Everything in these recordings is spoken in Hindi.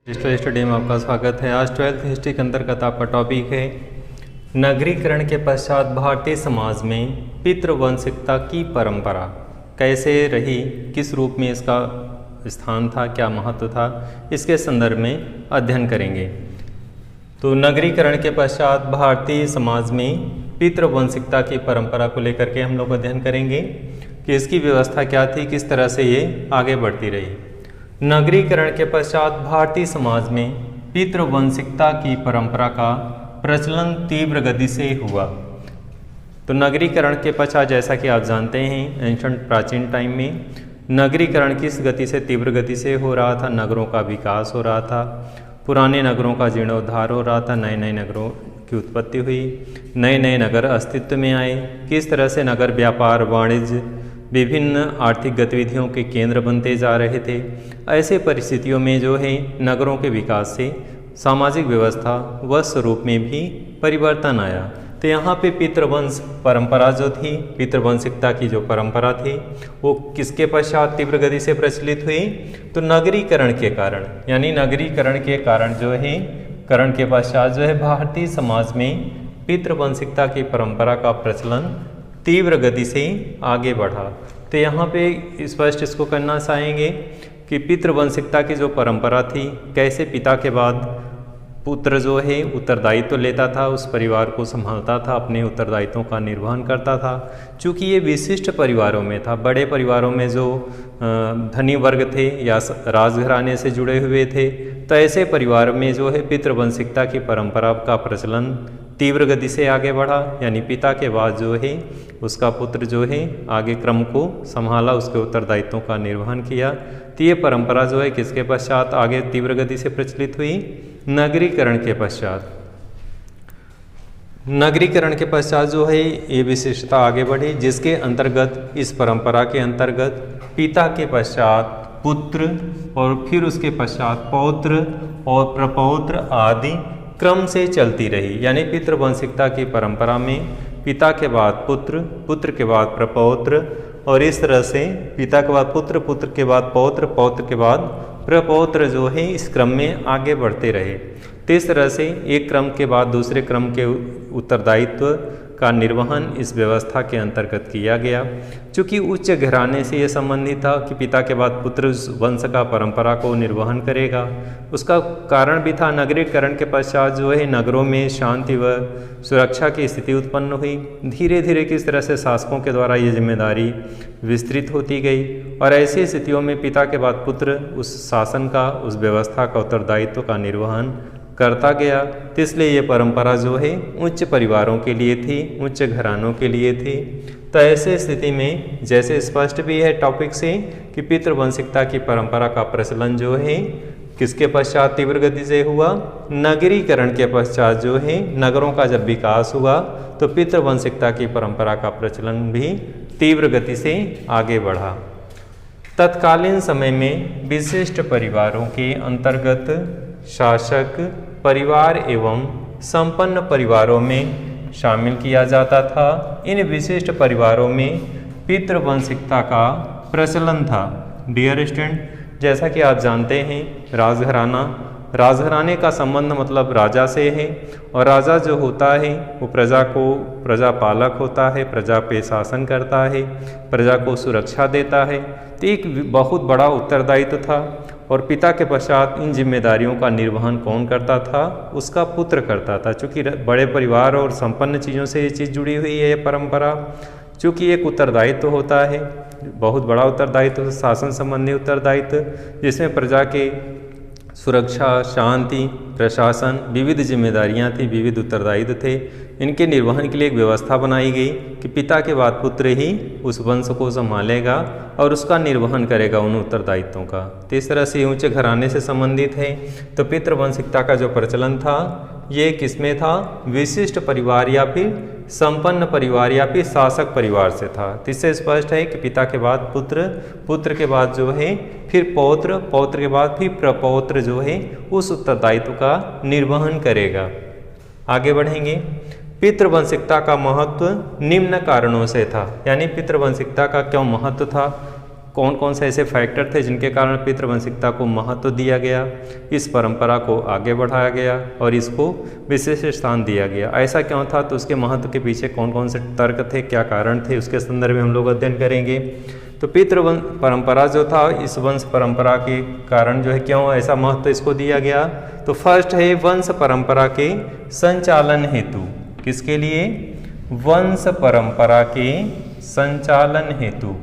हिस्ट्री स्टडी में आपका स्वागत है। आज 12th हिस्ट्री के अंतर्गत आपका टॉपिक है नगरीकरण के पश्चात भारतीय समाज में पितृवंशिकता की परंपरा कैसे रही, किस रूप में इसका स्थान था, क्या महत्व था, इसके संदर्भ में अध्ययन करेंगे। तो नगरीकरण के पश्चात भारतीय समाज में पितृवंशिकता की परंपरा को लेकर के हम लोग अध्ययन करेंगे कि इसकी व्यवस्था क्या थी, किस तरह से ये आगे बढ़ती रही। नगरीकरण के पश्चात भारतीय समाज में पितृवंशिकता की परंपरा का प्रचलन तीव्र गति से हुआ। तो नगरीकरण के पश्चात जैसा कि आप जानते हैं एंशंट प्राचीन टाइम में नगरीकरण किस गति से, तीव्र गति से हो रहा था। नगरों का विकास हो रहा था, पुराने नगरों का जीर्णोद्धार हो रहा था, नए नए नगरों की उत्पत्ति हुई, नए नए नगर अस्तित्व में आए। किस तरह से नगर व्यापार, वाणिज्य, विभिन्न आर्थिक गतिविधियों के केंद्र बनते जा रहे थे। ऐसे परिस्थितियों में जो है नगरों के विकास से सामाजिक व्यवस्था व स्वरूप में भी परिवर्तन आया। तो यहाँ पे पितृवंश परंपरा जो थी, पितृवंशिकता की जो परंपरा थी वो किसके पश्चात तीव्र गति से प्रचलित हुई? तो नगरीकरण के कारण, यानी नगरीकरण के कारण जो है करण के पश्चात जो है भारतीय समाज में पितृवंशिकता की परंपरा का प्रचलन तीव्र गति से आगे बढ़ा। तो यहाँ पे स्पष्ट इसको करना चाहेंगे कि पितृवंशिकता की जो परंपरा थी, कैसे पिता के बाद पुत्र जो है उत्तरदायित्व लेता था, उस परिवार को संभालता था, अपने उत्तरदायित्वों का निर्वहन करता था। चूँकि ये विशिष्ट परिवारों में था, बड़े परिवारों में जो धनी वर्ग थे या राजघराने से जुड़े हुए थे, तो ऐसे परिवार में जो है पितृवंशिकता की परंपरा का प्रचलन तीव्र गति से आगे बढ़ा। यानी पिता के बाद जो है उसका पुत्र जो है आगे क्रम को संभाला, उसके उत्तरदायित्वों का निर्वहन किया। तो ये परंपरा जो है किसके पश्चात आगे तीव्र गति से प्रचलित हुई? नगरीकरण के पश्चात। नगरीकरण के पश्चात जो है ये विशेषता आगे बढ़ी, जिसके अंतर्गत, इस परंपरा के अंतर्गत पिता के पश्चात पुत्र और फिर उसके पश्चात पौत्र और प्रपौत्र आदि क्रम से चलती रही। यानी पितृवंशिकता की परंपरा में पिता के बाद पुत्र, पुत्र के बाद प्रपौत्र और इस तरह से पिता के बाद पुत्र, पुत्र के बाद पौत्र, पौत्र के बाद प्रपौत्र जो है इस क्रम में आगे बढ़ते रहे। तो इस तरह से एक क्रम के बाद दूसरे क्रम के उत्तरदायित्व का निर्वहन इस व्यवस्था के अंतर्गत किया गया। चूँकि उच्च घराने से यह संबंधित था कि पिता के बाद पुत्र उस वंश का परंपरा को निर्वहन करेगा। उसका कारण भी था नगरीकरण के पश्चात जो है नगरों में शांति व सुरक्षा की स्थिति उत्पन्न हुई। धीरे धीरे किस तरह से शासकों के द्वारा ये जिम्मेदारी विस्तृत होती गई और ऐसी स्थितियों में पिता के बाद पुत्र उस शासन का, उस व्यवस्था का उत्तरदायित्व का निर्वहन करता गया। तो इसलिए ये परंपरा जो है उच्च परिवारों के लिए थी, उच्च घरानों के लिए थी। तो ऐसे स्थिति में जैसे स्पष्ट भी है टॉपिक से कि पितृवंशिकता की परंपरा का प्रचलन जो है किसके पश्चात तीव्र गति से हुआ? नगरीकरण के पश्चात जो है नगरों का जब विकास हुआ तो पितृवंशिकता की परंपरा का प्रचलन भी तीव्र गति से आगे बढ़ा। तत्कालीन समय में विशिष्ट परिवारों के अंतर्गत शासक परिवार एवं संपन्न परिवारों में शामिल किया जाता था। इन विशिष्ट परिवारों में पितृवंशिकता का प्रचलन था। डियर स्टूडेंट, जैसा कि आप जानते हैं राजघराने का संबंध मतलब राजा से है और राजा जो होता है वो प्रजा पालक होता है, प्रजा पे शासन करता है, प्रजा को सुरक्षा देता है। तो एक बहुत बड़ा उत्तरदायित्व था और पिता के पश्चात इन जिम्मेदारियों का निर्वहन कौन करता था? उसका पुत्र करता था। चूँकि बड़े परिवार और संपन्न चीज़ों से ये चीज़ जुड़ी हुई है, ये परंपरा, चूँकि एक उत्तरदायित्व होता है, बहुत बड़ा उत्तरदायित्व, शासन संबंधी उत्तरदायित्व, जिसमें प्रजा के सुरक्षा, शांति, प्रशासन, विविध जिम्मेदारियां थी, विविध उत्तरदायित्व थे। इनके निर्वहन के लिए एक व्यवस्था बनाई गई कि पिता के बाद पुत्र ही उस वंश को संभालेगा और उसका निर्वहन करेगा उन उत्तरदायित्वों का। तो इस तरह से ऊंचे घराने से संबंधित है। तो पितृवंशिकता का जो प्रचलन था ये किसमें था? विशिष्ट परिवार या फिर संपन्न परिवार या फिर शासक परिवार से था। तो इससे स्पष्ट है कि पिता के बाद पुत्र, पुत्र के बाद जो है फिर पौत्र, पौत्र के बाद फिर प्रपौत्र जो है उस उत्तरदायित्व का निर्वहन करेगा। आगे बढ़ेंगे। पितृवंशिकता का महत्व निम्न कारणों से था। यानी पितृवंशिकता का क्यों महत्व था? कौन कौन से ऐसे फैक्टर थे जिनके कारण पितृवंशिकता को महत्व दिया गया, इस परंपरा को आगे बढ़ाया गया और इसको विशेष स्थान दिया गया। ऐसा क्यों था, तो उसके महत्व के पीछे कौन कौन से तर्क थे, क्या कारण थे, उसके संदर्भ में हम लोग अध्ययन करेंगे। तो पितृवंश परंपरा जो था, इस वंश परंपरा के कारण जो है क्यों ऐसा महत्व इसको दिया गया। तो फर्स्ट है वंश परंपरा के संचालन हेतु। किसके लिए? वंश परंपरा के संचालन हेतु।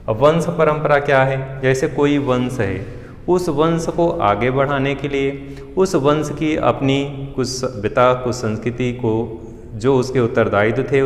अब वंश परंपरा क्या है? जैसे कोई वंश है, उस वंश को आगे बढ़ाने के लिए उस वंश की अपनी कुछ सभ्यता, कुछ संस्कृति को, जो उसके उत्तरदायित्व थे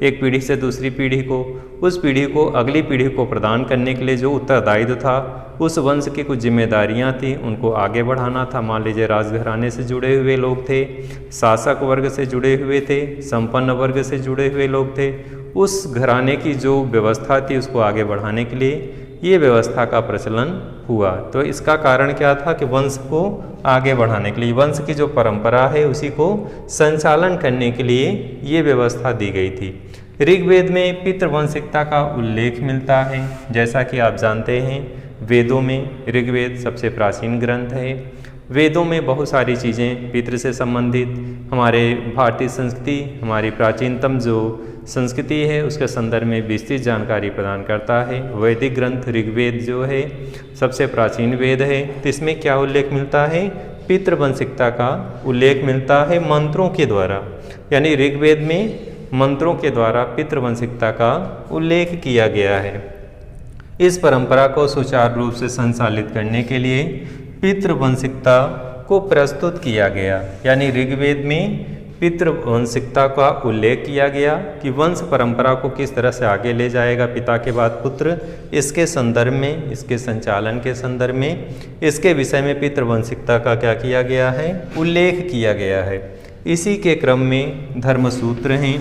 एक पीढ़ी से दूसरी पीढ़ी को, उस पीढ़ी को अगली पीढ़ी को प्रदान करने के लिए जो उत्तरदायित्व था, उस वंश की कुछ जिम्मेदारियां थी, उनको आगे बढ़ाना था। मान लीजिए राजघराने से जुड़े हुए लोग थे, शासक वर्ग से जुड़े हुए थे, संपन्न वर्ग से जुड़े हुए लोग थे। उस घराने की जो व्यवस्था थी उसको आगे बढ़ाने के लिए ये व्यवस्था का प्रचलन हुआ। तो इसका कारण क्या था कि वंश को आगे बढ़ाने के लिए, वंश की जो परंपरा है उसी को संचालन करने के लिए ये व्यवस्था दी गई थी। ऋग्वेद में पितृवंशिकता का उल्लेख मिलता है। जैसा कि आप जानते हैं, वेदों में ऋग्वेद सबसे प्राचीन ग्रंथ है। वेदों में बहुत सारी चीज़ें पितृ से संबंधित, हमारे भारतीय संस्कृति, हमारी प्राचीनतम जो संस्कृति है उसके संदर्भ में विस्तृत जानकारी प्रदान करता है। वैदिक ग्रंथ ऋग्वेद जो है सबसे प्राचीन वेद है। तो इसमें क्या उल्लेख मिलता है? पितृवंशिकता का उल्लेख मिलता है मंत्रों के द्वारा, यानी ऋग्वेद में मंत्रों के द्वारा पितृवंशिकता का उल्लेख किया गया है। इस परंपरा को सुचारू रूप से संचालित करने के लिए पितृवंशिकता को प्रस्तुत किया गया, यानी ऋग्वेद में पितृवंशिकता का उल्लेख किया गया कि वंश परंपरा को किस तरह से आगे ले जाएगा पिता के बाद पुत्र। इसके संदर्भ में, इसके संचालन के संदर्भ में, इसके विषय में पितृवंशिकता का क्या किया गया है? उल्लेख किया गया है। इसी के क्रम में धर्मसूत्र हैं।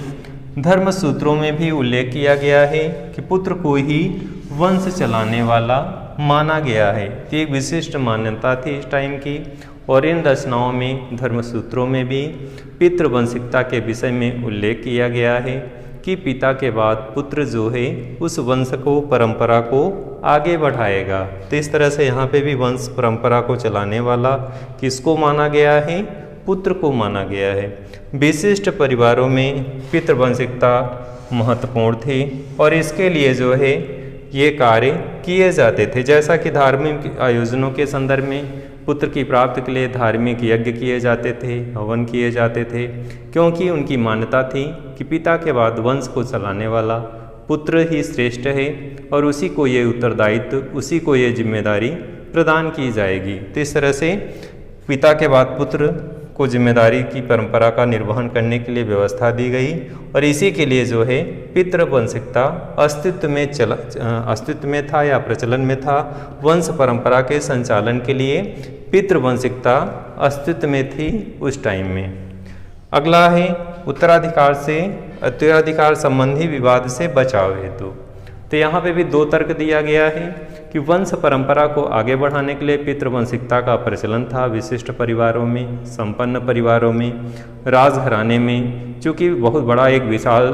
धर्मसूत्रों में भी उल्लेख किया गया है कि पुत्र को ही वंश चलाने वाला माना गया है। तो एक विशिष्ट मान्यता थी इस टाइम की, और इन रचनाओं में, धर्मसूत्रों में भी पितृवंशिकता के विषय में उल्लेख किया गया है कि पिता के बाद पुत्र जो है उस वंश को, परंपरा को आगे बढ़ाएगा। तो इस तरह से यहाँ पे भी वंश परंपरा को चलाने वाला किसको माना गया है? पुत्र को माना गया है। विशिष्ट परिवारों में पितृवंशिकता महत्वपूर्ण थी और इसके लिए जो है ये कार्य किए जाते थे। जैसा कि धार्मिक आयोजनों के संदर्भ में पुत्र की प्राप्ति के लिए धार्मिक यज्ञ किए जाते थे, हवन किए जाते थे, क्योंकि उनकी मान्यता थी कि पिता के बाद वंश को चलाने वाला पुत्र ही श्रेष्ठ है और उसी को ये उत्तरदायित्व, उसी को ये जिम्मेदारी प्रदान की जाएगी। तो इस तरह से पिता के बाद पुत्र को जिम्मेदारी की परंपरा का निर्वहन करने के लिए व्यवस्था दी गई और इसी के लिए जो है पितृवंशिकता अस्तित्व में था या प्रचलन में था। वंश परंपरा के संचालन के लिए पितृवंशिकता अस्तित्व में थी उस टाइम में। अगला है उत्तराधिकार से उत्तराधिकार संबंधी विवाद से बचाव हेतु। तो यहाँ पे भी दो तर्क दिया गया है कि वंश परंपरा को आगे बढ़ाने के लिए पितृवंशिकता का प्रचलन था विशिष्ट परिवारों में, संपन्न परिवारों में, राजघराने में। चूँकि बहुत बड़ा एक विशाल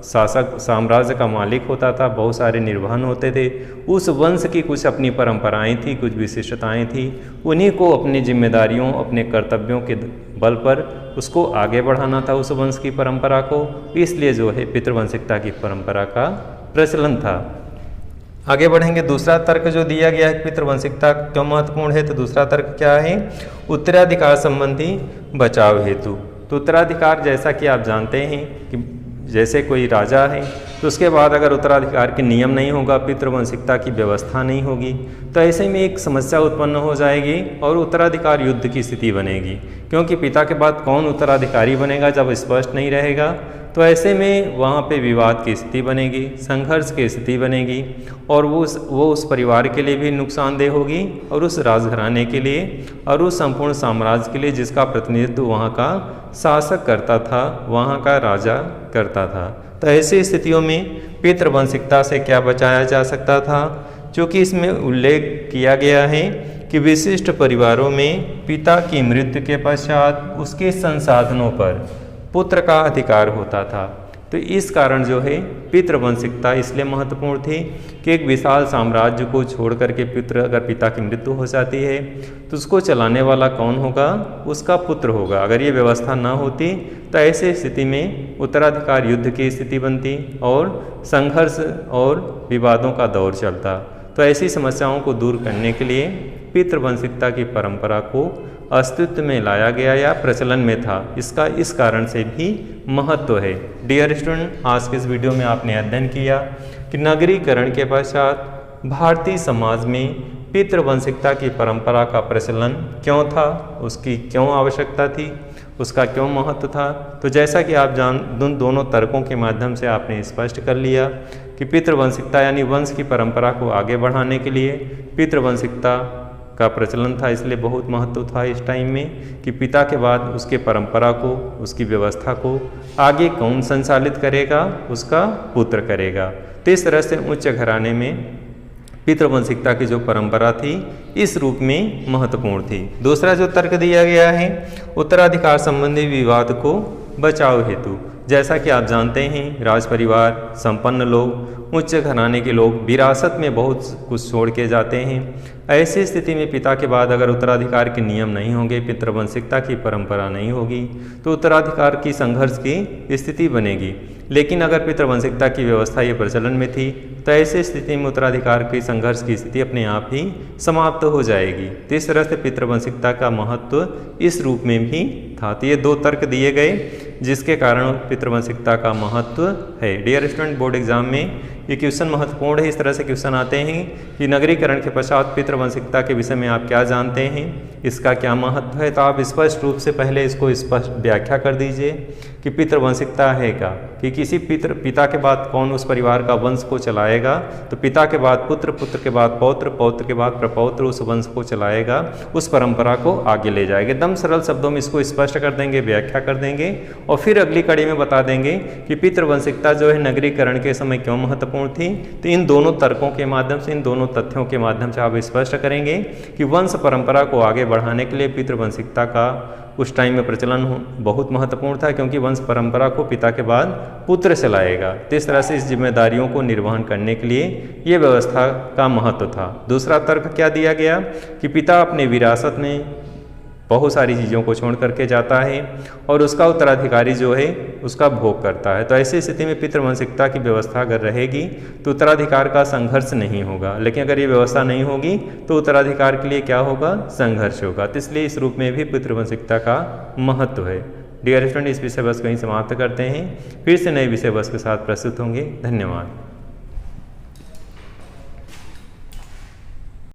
शासक साम्राज्य का मालिक होता था, बहुत सारे निर्वहन होते थे, उस वंश की कुछ अपनी परंपराएं थी, कुछ विशिष्टताएं थी, उन्हीं को अपनी जिम्मेदारियों, अपने कर्तव्यों के बल पर उसको आगे बढ़ाना था उस वंश की परंपरा को। इसलिए जो है पितृवंशिकता की परंपरा का प्रचलन था। आगे बढ़ेंगे। दूसरा तर्क जो दिया गया है पितृवंशिकता क्यों महत्वपूर्ण है, तो दूसरा तर्क क्या है? उत्तराधिकार संबंधी बचाव हेतु। तो उत्तराधिकार, जैसा कि आप जानते हैं कि जैसे कोई राजा है तो उसके बाद अगर उत्तराधिकार के नियम नहीं होगा, पितृवंशिकता की व्यवस्था नहीं होगी, तो ऐसे में एक समस्या उत्पन्न हो जाएगी और उत्तराधिकार युद्ध की स्थिति बनेगी। क्योंकि पिता के बाद कौन उत्तराधिकारी बनेगा जब स्पष्ट नहीं रहेगा, तो ऐसे में वहाँ पे विवाद की स्थिति बनेगी, संघर्ष की स्थिति बनेगी और वो उस परिवार के लिए भी नुकसानदेह होगी और उस राजघराने के लिए और उस संपूर्ण साम्राज्य के लिए जिसका प्रतिनिधित्व वहाँ का शासक करता था, वहाँ का राजा करता था। तो ऐसी स्थितियों में पितृवंशिकता से क्या बचाया जा सकता था? क्योंकि इसमें उल्लेख किया गया है कि विशिष्ट परिवारों में पिता की मृत्यु के पश्चात उसके संसाधनों पर पुत्र का अधिकार होता था। तो इस कारण जो है पितृवंशिकता इसलिए महत्वपूर्ण थी कि एक विशाल साम्राज्य को छोड़ करके अगर पिता की मृत्यु हो जाती है तो उसको चलाने वाला कौन होगा, उसका पुत्र होगा। अगर ये व्यवस्था ना होती तो ऐसे स्थिति में उत्तराधिकार युद्ध की स्थिति बनती और संघर्ष और विवादों का दौर चलता। तो ऐसी समस्याओं को दूर करने के लिए पितृवंशिकता की परंपरा को अस्तित्व में लाया गया या प्रचलन में था। इसका इस कारण से भी महत्व है। डियर स्टूडेंट, आज के इस वीडियो में आपने अध्ययन किया कि नगरीकरण के पश्चात भारतीय समाज में पितृवंशिकता की परंपरा का प्रचलन क्यों था, उसकी क्यों आवश्यकता थी, उसका क्यों महत्व था। तो जैसा कि आप दोनों तर्कों के माध्यम से आपने स्पष्ट कर लिया कि पितृवंशिकता यानी वंश की परंपरा को आगे बढ़ाने के लिए पितृवंशिकता का प्रचलन था, इसलिए बहुत महत्व था इस टाइम में कि पिता के बाद उसके परंपरा को, उसकी व्यवस्था को आगे कौन संचालित करेगा, उसका पुत्र करेगा। तो इस तरह से उच्च घराने में पितृवंशिकता की जो परंपरा थी इस रूप में महत्वपूर्ण थी। दूसरा जो तर्क दिया गया है उत्तराधिकार संबंधी विवाद को बचाव हेतु। जैसा कि आप जानते हैं राज परिवार, संपन्न लोग, उच्च घराने के लोग विरासत में बहुत कुछ छोड़ के जाते हैं। ऐसी स्थिति में पिता के बाद अगर उत्तराधिकार के नियम नहीं होंगे, पितृवंशिकता की परंपरा नहीं होगी तो उत्तराधिकार की संघर्ष की स्थिति बनेगी। लेकिन अगर पितृवंशिकता की व्यवस्था ये प्रचलन में थी तो ऐसी स्थिति में उत्तराधिकार की संघर्ष की स्थिति अपने आप ही समाप्त हो जाएगी। तो इस तरह से पितृवंशिकता का महत्व इस रूप में भी था। तो ये दो तर्क दिए गए जिसके कारण पितृवंशिकता का महत्व है। डियर स्टूडेंट, बोर्ड एग्जाम में ये क्वेश्चन महत्वपूर्ण है। इस तरह से क्वेश्चन आते हैं कि नगरीकरण के पश्चात पितृवंशिकता के विषय में आप क्या जानते हैं, इसका क्या महत्व है। तो आप स्पष्ट रूप से पहले इसको स्पष्ट व्याख्या कर दीजिए कि पितृवंशिकता है क्या, कि किसी पिता के बाद कौन उस परिवार का वंश को चलाएगा। तो पिता के बाद पुत्र, पुत्र के बाद पौत्र, पौत्र के बाद प्रपौत्र उस वंश को चलाएगा, उस परंपरा को आगे ले जाएगा। एकदम सरल शब्दों में इसको स्पष्ट कर देंगे, व्याख्या कर देंगे और फिर अगली कड़ी में बता देंगे कि पितृवंशिकता जो है नगरीकरण के समय क्यों महत्वपूर्ण थी। तो इन दोनों तर्कों के माध्यम से, इन दोनों तथ्यों के माध्यम से आप स्पष्ट करेंगे कि वंश परंपरा को आगे बढ़ाने के लिए पितृवंशिकता का उस टाइम में प्रचलन बहुत महत्वपूर्ण था, क्योंकि वंश परंपरा को पिता के बाद पुत्र चलाएगा। तो इस तरह से इस जिम्मेदारियों को निर्वहन करने के लिए ये व्यवस्था का महत्व था। दूसरा तर्क क्या दिया गया कि पिता अपने विरासत में बहुत सारी चीज़ों को छोड़ करके जाता है और उसका उत्तराधिकारी जो है उसका भोग करता है। तो ऐसी स्थिति में पितृवंशिकता की व्यवस्था अगर रहेगी तो उत्तराधिकार का संघर्ष नहीं होगा। लेकिन अगर ये व्यवस्था नहीं होगी तो उत्तराधिकार के लिए क्या होगा, संघर्ष होगा। तो इसलिए इस रूप में भी पितृवंशिकता का महत्व है। डियर स्टूडेंट, इस विषय वस्तु को यहीं समाप्त करते हैं। फिर से नए विषय वस्तु के साथ प्रस्तुत होंगे। धन्यवाद।